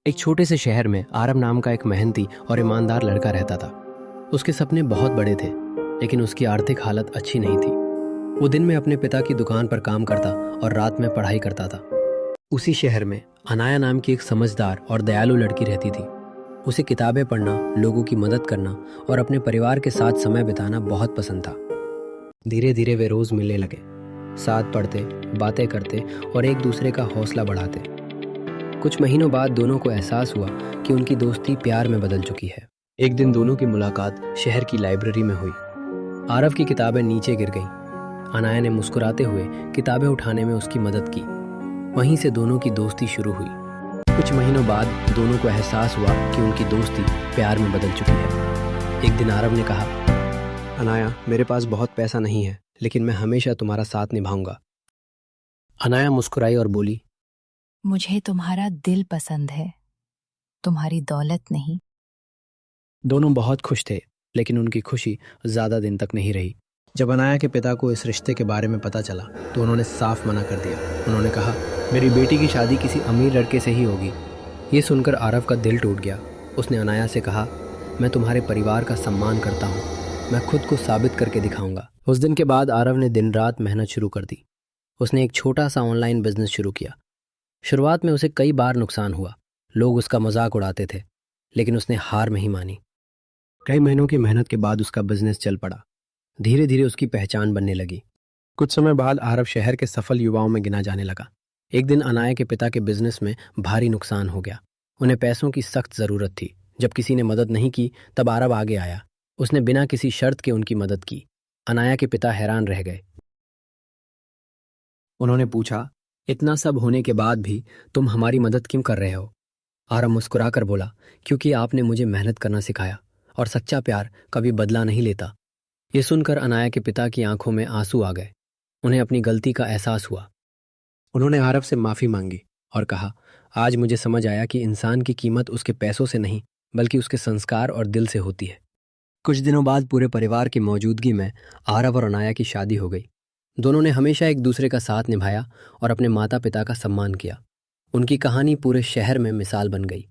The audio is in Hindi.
एक छोटे से शहर में आरव नाम का एक मेहनती और ईमानदार लड़का रहता था। उसके सपने बहुत बड़े थे, लेकिन उसकी आर्थिक हालत अच्छी नहीं थी। वो दिन में अपने पिता की दुकान पर काम करता और रात में पढ़ाई करता था। उसी शहर में अनाया नाम की एक समझदार और दयालु लड़की रहती थी। उसे किताबें पढ़ना, लोगों की मदद करना और अपने परिवार के साथ समय बिताना बहुत पसंद था। धीरे धीरे वे रोज मिलने लगे, साथ पढ़ते, बातें करते और एक दूसरे का हौसला बढ़ाते। कुछ महीनों बाद दोनों को एहसास हुआ कि उनकी दोस्ती प्यार में बदल चुकी है। एक दिन दोनों की मुलाकात शहर की लाइब्रेरी में हुई। आरव की किताबें नीचे गिर गईं। अनाया ने मुस्कुराते हुए किताबें उठाने में उसकी मदद की। वहीं से दोनों की दोस्ती शुरू हुई। कुछ महीनों बाद दोनों को एहसास हुआ कि उनकी दोस्ती प्यार में बदल चुकी है। एक दिन आरव ने कहा, अनाया, मेरे पास बहुत पैसा नहीं है, लेकिन मैं हमेशा तुम्हारा साथ निभाऊंगा। अनाया मुस्कुराई और बोली, मुझे तुम्हारा दिल पसंद है, तुम्हारी दौलत नहीं। दोनों बहुत खुश थे, लेकिन उनकी खुशी ज़्यादा दिन तक नहीं रही। जब अनाया के पिता को इस रिश्ते के बारे में पता चला तो उन्होंने साफ मना कर दिया। उन्होंने कहा, मेरी बेटी की शादी किसी अमीर लड़के से ही होगी। ये सुनकर आरव का दिल टूट गया। उसने अनाया से कहा, मैं तुम्हारे परिवार का सम्मान करता हूँ, मैं खुद को साबित करके दिखाऊंगा। उस दिन के बाद आरव ने दिन रात मेहनत शुरू कर दी। उसने एक छोटा सा ऑनलाइन बिजनेस शुरू किया। शुरुआत में उसे कई बार नुकसान हुआ, लोग उसका मजाक उड़ाते थे, लेकिन उसने हार नहीं मानी। कई महीनों की मेहनत के बाद उसका बिजनेस चल पड़ा। धीरे धीरे उसकी पहचान बनने लगी। कुछ समय बाद आरव शहर के सफल युवाओं में गिना जाने लगा। एक दिन अनाया के पिता के बिजनेस में भारी नुकसान हो गया। उन्हें पैसों की सख्त जरूरत थी। जब किसी ने मदद नहीं की तब आरव आगे आया। उसने बिना किसी शर्त के उनकी मदद की। अनाया के पिता हैरान रह गए। उन्होंने पूछा, इतना सब होने के बाद भी तुम हमारी मदद क्यों कर रहे हो? आरव मुस्कुराकर बोला, क्योंकि आपने मुझे मेहनत करना सिखाया और सच्चा प्यार कभी बदला नहीं लेता। ये सुनकर अनाया के पिता की आंखों में आंसू आ गए। उन्हें अपनी गलती का एहसास हुआ। उन्होंने आरव से माफी मांगी और कहा, आज मुझे समझ आया कि इंसान की कीमत उसके पैसों से नहीं, बल्कि उसके संस्कार और दिल से होती है। कुछ दिनों बाद पूरे परिवार की मौजूदगी में आरव और अनाया की शादी हो गई। दोनों ने हमेशा एक दूसरे का साथ निभाया और अपने माता पिता का सम्मान किया। उनकी कहानी पूरे शहर में मिसाल बन गई।